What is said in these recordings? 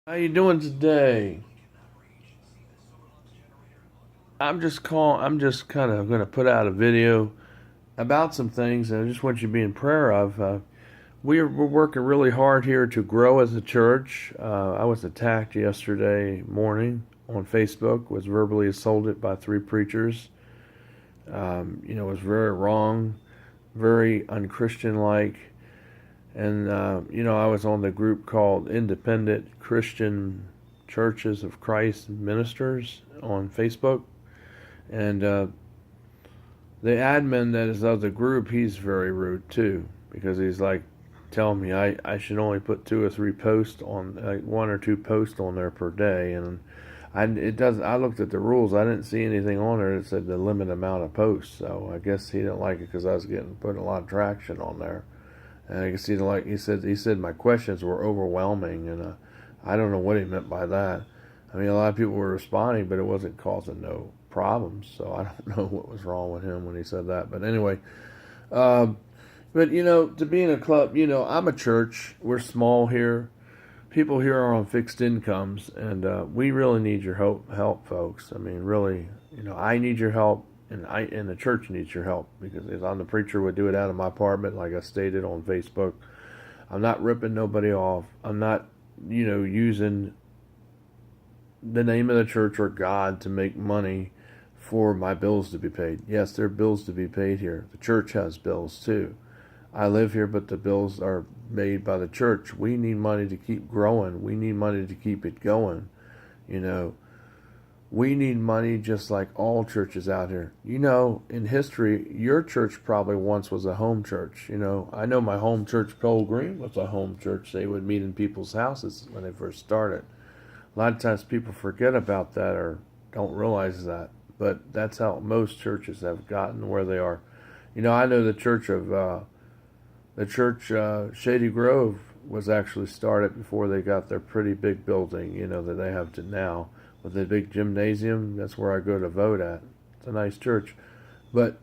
How you doing today? I'm just kind of going to put out a video about some things, and I just want you to be in prayer of. We're working really hard here to grow as a church. I was attacked yesterday morning on Facebook. Was verbally assaulted by three preachers. It was very wrong, very unchristian like. And I was on the group called Independent Christian Churches of Christ Ministers on Facebook. And the admin that is of the group, he's very rude too, because he's like telling me I should only put two or three posts on, like one or two posts on there per day. And I looked at the rules. I didn't see anything on there that said the limit amount of posts. So I guess he didn't like it because I was putting a lot of traction on there. And I guess he said my questions were overwhelming, and I don't know what he meant by that. I mean, a lot of people were responding, but it wasn't causing no problems. So I don't know what was wrong with him when he said that. But anyway, um, but to be in a club, I'm a church. We're small here. People here are on fixed incomes, and we really need your help, folks. I mean, really, I need your help. And the church needs your help, because if I'm the preacher, would do it out of my apartment, like I stated on Facebook. I'm not ripping nobody off. I'm not, using the name of the church or God to make money for my bills to be paid. Yes, there are bills to be paid here. The church has bills too. I live here, but the bills are made by the church. We need money to keep growing. We need money to keep it going. You know, we need money just like all churches out here. In history, your church probably once was a home church. I know my home church, Pole Green, was a home church. They would meet in people's houses when they first started. A lot of times people forget about that or don't realize that. But that's how most churches have gotten where they are. I know the church Shady Grove was actually started before they got their pretty big building, that they have to now. With the big gymnasium, that's where I go to vote at. It's a nice church. But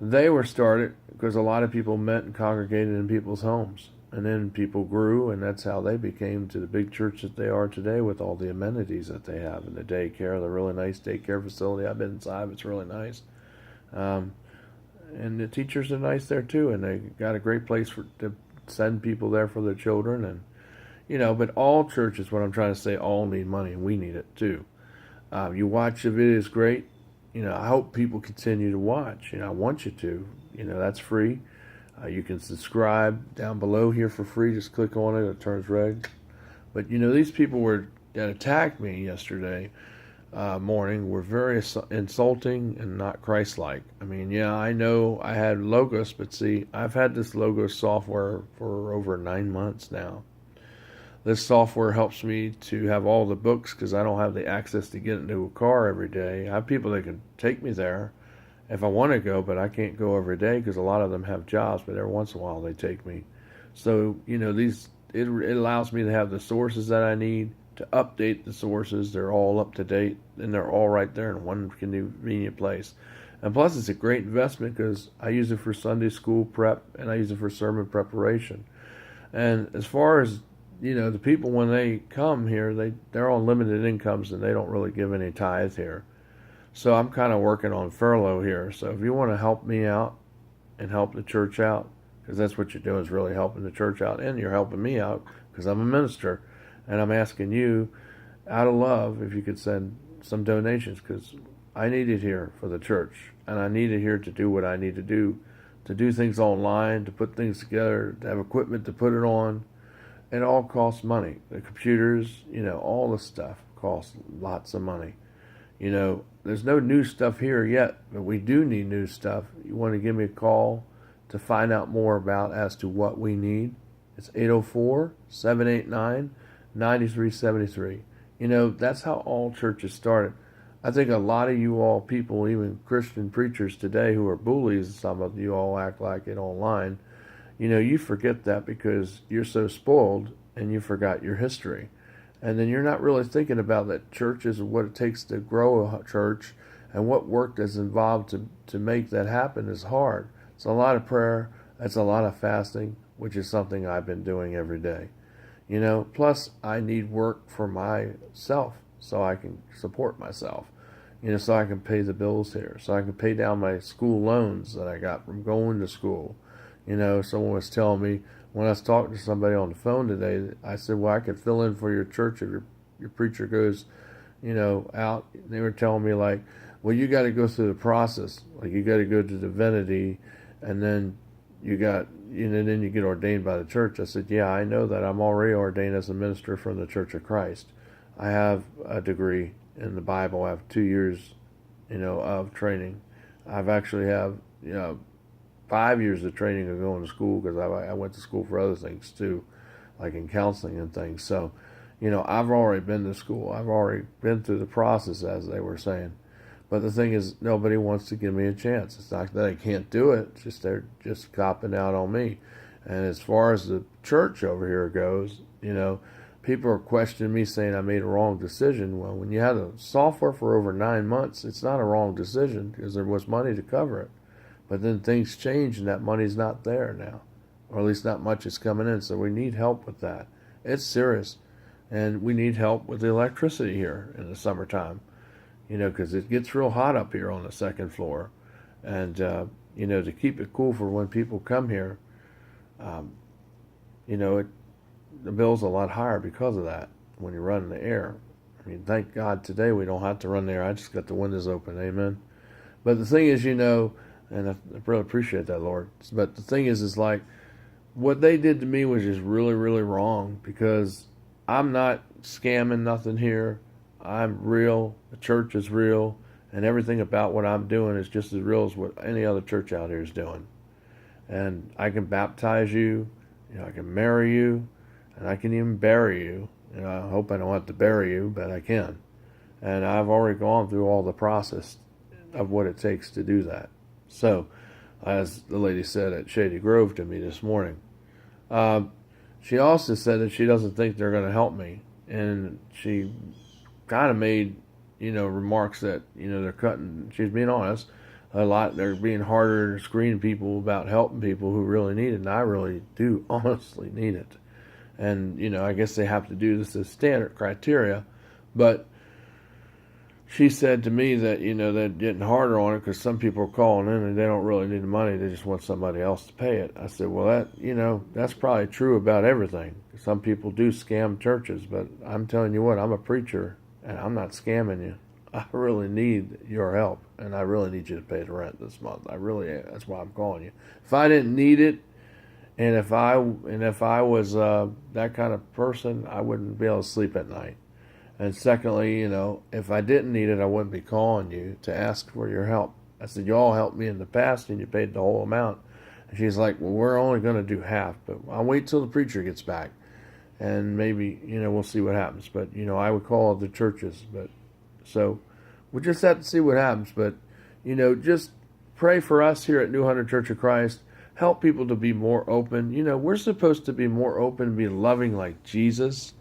they were started because a lot of people met and congregated in people's homes. And then people grew, and that's how they became to the big church that they are today, with all the amenities that they have, and the daycare, the really nice daycare facility. I've been inside, it's really nice. Um, and the teachers are nice there too, and they got a great place to send people there for their children. And but all churches, what I'm trying to say, all need money, and we need it too. You watch the videos, great. I hope people continue to watch. I want you to. That's free. You can subscribe down below here for free. Just click on it. It turns red. But these people that attacked me yesterday morning were very insulting and not Christ-like. I mean, yeah, I know I had Logos, but see, I've had this Logos software for over 9 months now. This software helps me to have all the books because I don't have the access to get into a car every day. I have people that can take me there if I want to go, but I can't go every day because a lot of them have jobs, but every once in a while they take me. So, it allows me to have the sources that I need, to update the sources. They're all up to date, and they're all right there in one convenient place. And plus, it's a great investment because I use it for Sunday school prep, and I use it for sermon preparation. And as far as the people, when they come here, they're on limited incomes and they don't really give any tithe here. So I'm kind of working on furlough here. So if you want to help me out and help the church out, because that's what you're doing, is really helping the church out, and you're helping me out because I'm a minister, and I'm asking you out of love if you could send some donations, because I need it here for the church, and I need it here to do what I need to do things online, to put things together, to have equipment to put it on. It all costs money. The computers, all the stuff costs lots of money. There's no new stuff here yet, but we do need new stuff. You want to give me a call to find out more about as to what we need. It's 804-789-9373. That's how all churches started. I think a lot of you all people, even Christian preachers today who are bullies, some of you all act like it online, you forget that because you're so spoiled and you forgot your history. And then you're not really thinking about that churches and what it takes to grow a church and what work is involved to make that happen is hard. It's a lot of prayer. It's a lot of fasting, which is something I've been doing every day. Plus I need work for myself so I can support myself, so I can pay the bills here, so I can pay down my school loans that I got from going to school. Someone was telling me when I was talking to somebody on the phone today, I said, well, I could fill in for your church if your preacher goes, out. They were telling me like, well, you got to go through the process. Like you got to go to divinity, and then then you get ordained by the church. I said, yeah, I know that. I'm already ordained as a minister from the Church of Christ. I have a degree in the Bible. I have 2 years, of training. I've actually have, 5 years of training of going to school because I went to school for other things too, like in counseling and things. So, I've already been to school. I've already been through the process, as they were saying. But the thing is, nobody wants to give me a chance. It's not that I can't do it. It's just they're just copping out on me. And as far as the church over here goes, people are questioning me, saying I made a wrong decision. Well, when you had the software for over 9 months, it's not a wrong decision because there was money to cover it. But then things change and that money's not there now. Or at least not much is coming in. So we need help with that. It's serious. And we need help with the electricity here in the summertime. Because it gets real hot up here on the second floor. And, to keep it cool for when people come here, the bill's a lot higher because of that when you run the air. I mean, thank God today we don't have to run the air. I just got the windows open, amen. But the thing is, and I really appreciate that, Lord. But the thing is like, what they did to me was just really, really wrong because I'm not scamming nothing here. I'm real, the church is real, and everything about what I'm doing is just as real as what any other church out here is doing. And I can baptize you, I can marry you, and I can even bury you. I hope I don't have to bury you, but I can. And I've already gone through all the process of what it takes to do that. So, as the lady said at Shady Grove to me this morning, she also said that she doesn't think they're going to help me. And she kind of made, remarks that, they're cutting, she's being honest, a lot, they're being harder to screen people about helping people who really need it, and I really do honestly need it. And, I guess they have to do this as standard criteria, but she said to me that, they're getting harder on it because some people are calling in and they don't really need the money, they just want somebody else to pay it. I said, well, that's probably true about everything. Some people do scam churches, but I'm telling you what, I'm a preacher, and I'm not scamming you. I really need your help, and I really need you to pay the rent this month. That's why I'm calling you. If I didn't need it, and if I was that kind of person, I wouldn't be able to sleep at night. And secondly, if I didn't need it, I wouldn't be calling you to ask for your help. I said, you all helped me in the past, and you paid the whole amount. And she's like, well, we're only going to do half, but I'll wait till the preacher gets back. And maybe, we'll see what happens. But, I would call the churches. But so we'll just have to see what happens. But, just pray for us here at New Hunter Church of Christ. Help people to be more open. We're supposed to be more open, be loving like Jesus,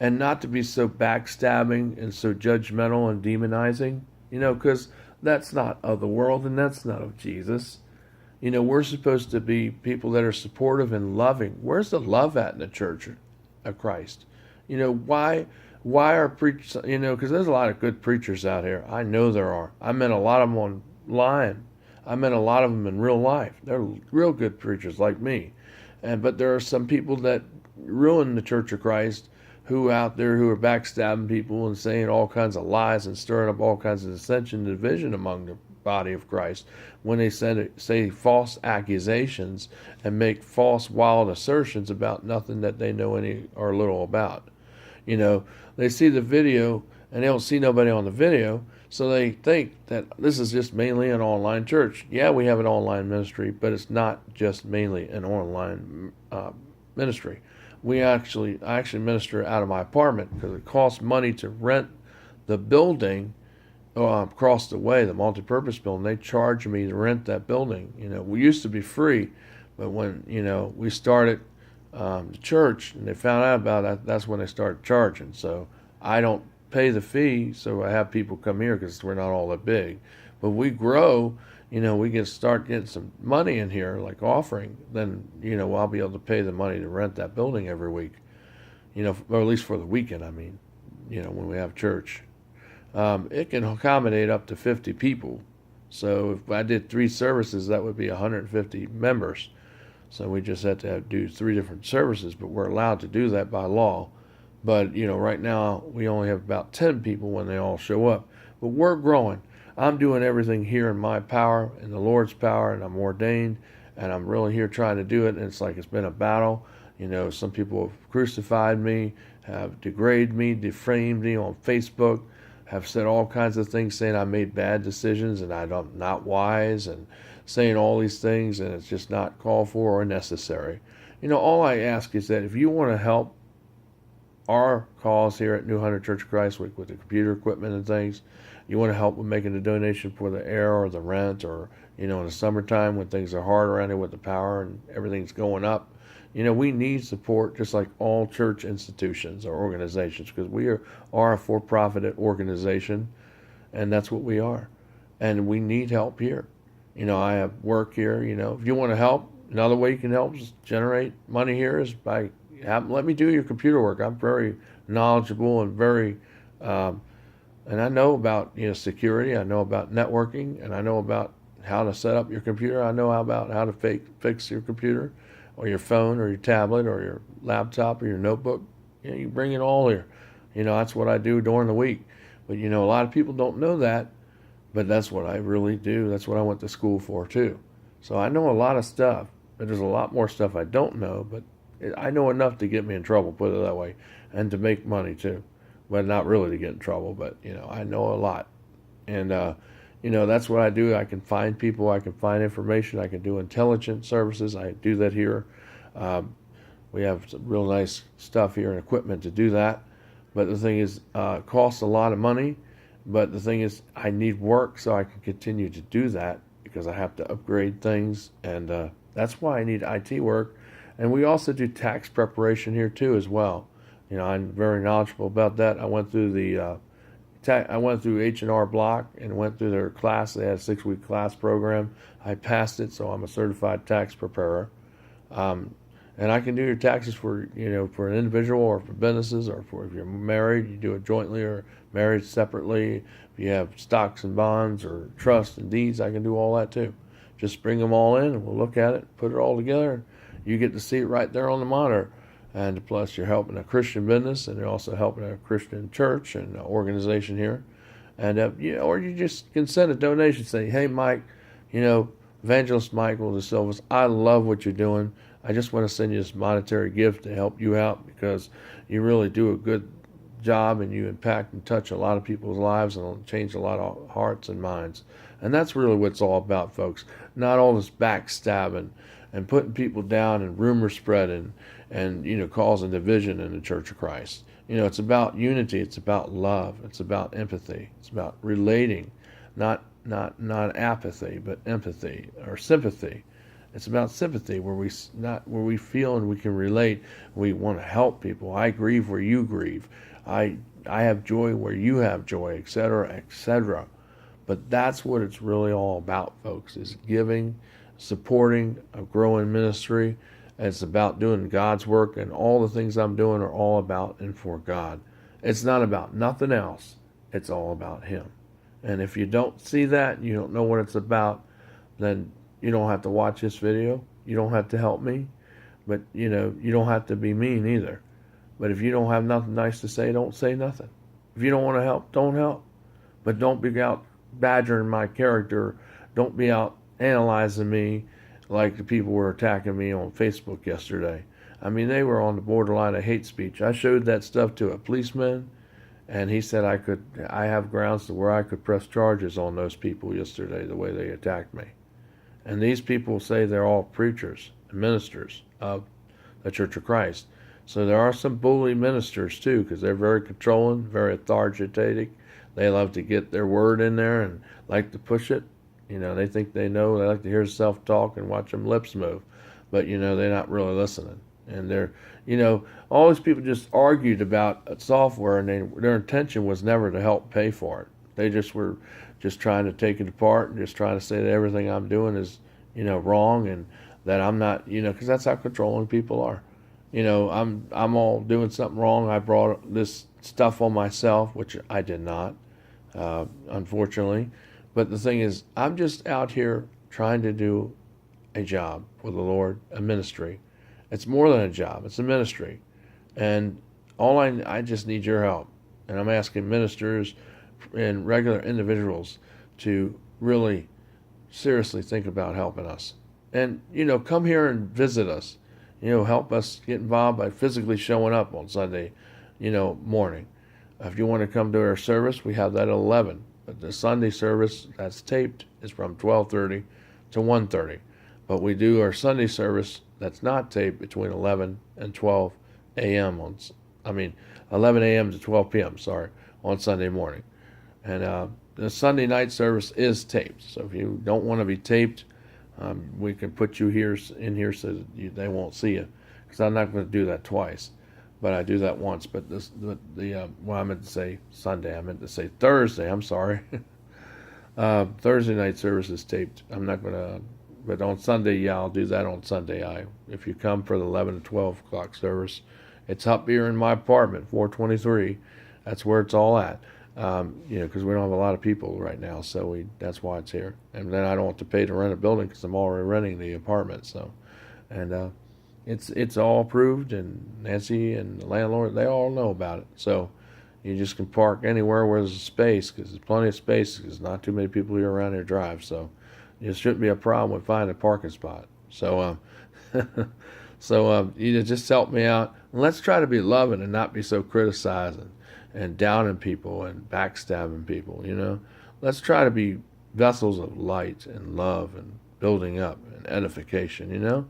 and not to be so backstabbing and so judgmental and demonizing, because that's not of the world and that's not of Jesus. We're supposed to be people that are supportive and loving. Where's the love at in the church of Christ? Why are preachers, because there's a lot of good preachers out here. I know there are. I met a lot of them online. I met a lot of them in real life. They're real good preachers like me. But there are some people that ruin the Church of Christ who out there who are backstabbing people and saying all kinds of lies and stirring up all kinds of dissension and division among the body of Christ when they say false accusations and make false, wild assertions about nothing that they know any or little about. They see the video and they don't see nobody on the video, so they think that this is just mainly an online church. Yeah, we have an online ministry, but it's not just mainly an online ministry. I actually minister out of my apartment because it costs money to rent the building across the way, the multipurpose building. They charge me to rent that building. We used to be free, but when we started the church and they found out about that, that's when they started charging. So I don't pay the fee, so I have people come here because we're not all that big. But we grow. We can start getting some money in here, like offering, then, I'll be able to pay the money to rent that building every week. or at least for the weekend, I mean, when we have church. It can accommodate up to 50 people. So if I did 3 services, that would be 150 members. So we just had to do 3 different services, but we're allowed to do that by law. But, right now we only have about 10 people when they all show up. But we're growing. I'm doing everything here in my power, in the Lord's power, and I'm ordained, and I'm really here trying to do it. And it's like it's been a battle. Some people have crucified me, have degraded me, defamed me on Facebook, have said all kinds of things saying I made bad decisions and I'm not wise, and saying all these things, and it's just not called for or necessary. All I ask is that if you want to help our cause here at New Hunter Church of Christ with the computer equipment and things, you want to help with making a donation for the air or the rent, or in the summertime when things are hard around here with the power and everything's going up, we need support just like all church institutions or organizations, because we are a for-profit organization, and that's what we are, and we need help here. I have work here. If you want to help, another way you can help is generate money here is by let me do your computer work. I'm very knowledgeable and very, and I know about security. I know about networking, and I know about how to set up your computer. I know about how to fix your computer, or your phone, or your tablet, or your laptop, or your notebook. You bring it all here. That's what I do during the week. But a lot of people don't know that, but that's what I really do. That's what I went to school for too. So I know a lot of stuff, but there's a lot more stuff I don't know. But I know enough to get me in trouble, put it that way, and to make money too. But not really to get in trouble, but I know a lot. And that's what I do. I can find people, I can find information, I can do intelligence services. I do that here. We have some real nice stuff here and equipment to do that. But the thing is, it costs a lot of money. But the thing is, I need work so I can continue to do that, because I have to upgrade things, and that's why I need IT work. And we also do tax preparation here too as well. I'm very knowledgeable about that. I went through H&R Block and went through their class. They had a 6-week class program. I passed it, so I'm a certified tax preparer. And I can do your taxes for an individual, or for businesses, or for if you're married, you do it jointly or married separately. If you have stocks and bonds or trusts and deeds, I can do all that too. Just bring them all in, and we'll look at it, put it all together. You get to see it right there on the monitor. And plus, you're helping a Christian business, and you're also helping a Christian church and organization here. And or you just can send a donation, say, "Hey, Mike, Evangelist Michael De Silvas, I love what you're doing. I just want to send you this monetary gift to help you out, because you really do a good job, and you impact and touch a lot of people's lives, and change a lot of hearts and minds." And that's really what it's all about, folks. Not all this backstabbing and putting people down, and rumor spreading, and causing division in the Church of Christ. It's about unity. It's about love. It's about empathy. It's about relating, not apathy, but empathy or sympathy. It's about sympathy, where we feel and we can relate. We want to help people. I grieve where you grieve. I have joy where you have joy, etc., etc. But that's what it's really all about, folks, is giving, supporting a growing ministry. It's about doing God's work, and all the things I'm doing are all about and for God. It's not about nothing else. It's all about Him. And if you don't see that, you don't know what it's about, then you don't have to watch this video. You don't have to help me. But, you don't have to be mean either. But if you don't have nothing nice to say, don't say nothing. If you don't want to help, don't help. But don't be out badgering my character. Don't be out analyzing me like the people were attacking me on Facebook yesterday. I mean, they were on the borderline of hate speech. I showed that stuff to a policeman, and he said I have grounds to where I could press charges on those people yesterday, the way they attacked me. And these people say they're all preachers and ministers of the Church of Christ. So there are some bully ministers too, because they're very controlling, very authoritative. They love to get their word in there and like to push it. They think they know. They like to hear self-talk and watch them lips move. But, they're not really listening. And they're, all these people just argued about software, and their intention was never to help pay for it. They just were just trying to take it apart and just trying to say that everything I'm doing is, wrong, and that I'm not, because that's how controlling people are. I'm all doing something wrong. I brought this stuff on myself, which I did not, unfortunately. But the thing is, I'm just out here trying to do a job for the Lord, a ministry. It's more than a job; it's a ministry, and I just need your help. And I'm asking ministers and regular individuals to really seriously think about helping us. And, come here and visit us. Help us get involved by physically showing up on Sunday, morning. If you want to come to our service, we have that at 11. But the Sunday service that's taped is from 12:30 to 1:30. But we do our Sunday service that's not taped between 11 and 12 a.m. 11 a.m. to 12 p.m., sorry, on Sunday morning. And the Sunday night service is taped. So if you don't want to be taped, we can put you in here so that they won't see you. Because I'm not going to do that twice. But I do that once. But I meant to say Sunday. I meant to say Thursday. I'm sorry. Thursday night service is taped. I'm not going to. But on Sunday, yeah, I'll do that on Sunday. If you come for the 11 to 12 o'clock service, it's up here in my apartment, 423. That's where it's all at. Because we don't have a lot of people right now, so that's why it's here. And then I don't have to pay to rent a building because I'm already renting the apartment. So, and it's all approved, and Nancy and the landlord, they all know about it. So you just can park anywhere where there's a space, because there's plenty of space, because not too many people here around here drive. So it shouldn't be a problem with finding a parking spot. So you just help me out. And let's try to be loving and not be so criticizing and downing people and backstabbing people, Let's try to be vessels of light and love and building up and edification,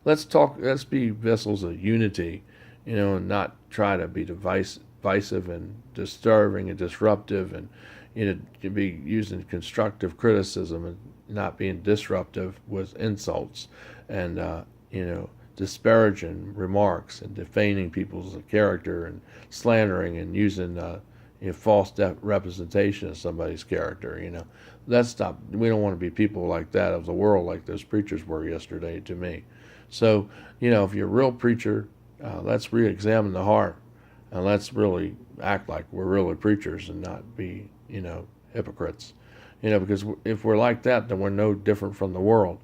Let's be vessels of unity, and not try to be divisive and disturbing and disruptive, and, to be using constructive criticism and not being disruptive with insults and, disparaging remarks and defaming people's character and slandering and using false representation of somebody's character. That's stop. We don't want to be people like that of the world, like those preachers were yesterday to me. So if you're a real preacher, let's re-examine the heart, and let's really act like we're really preachers and not be hypocrites. Because if we're like that, then we're no different from the world.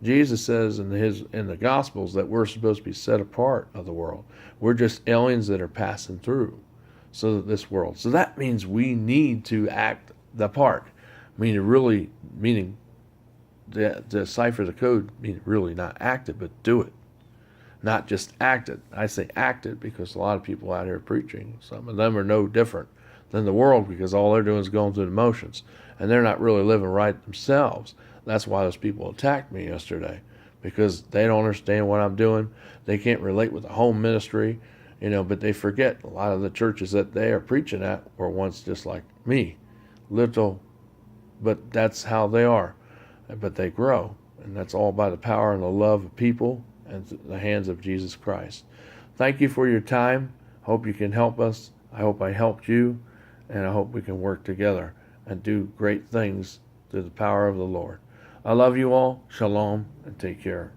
Jesus says in the Gospels that we're supposed to be set apart of the world. We're just aliens that are passing through this world. So that means we need to act the part. Meaning to decipher the code, meaning really not act it, but do it. Not just act it. I say act it because a lot of people out here preaching, some of them are no different than the world, because all they're doing is going through the motions, and they're not really living right themselves. That's why those people attacked me yesterday, because they don't understand what I'm doing. They can't relate with the home ministry, but they forget a lot of the churches that they are preaching at were once just like me, little, but that's how they are. But they grow, and that's all by the power and the love of people and the hands of Jesus Christ. Thank you for your time. Hope you can help us. I hope I helped you, and I hope we can work together and do great things through the power of the Lord. I love you all. Shalom, and take care.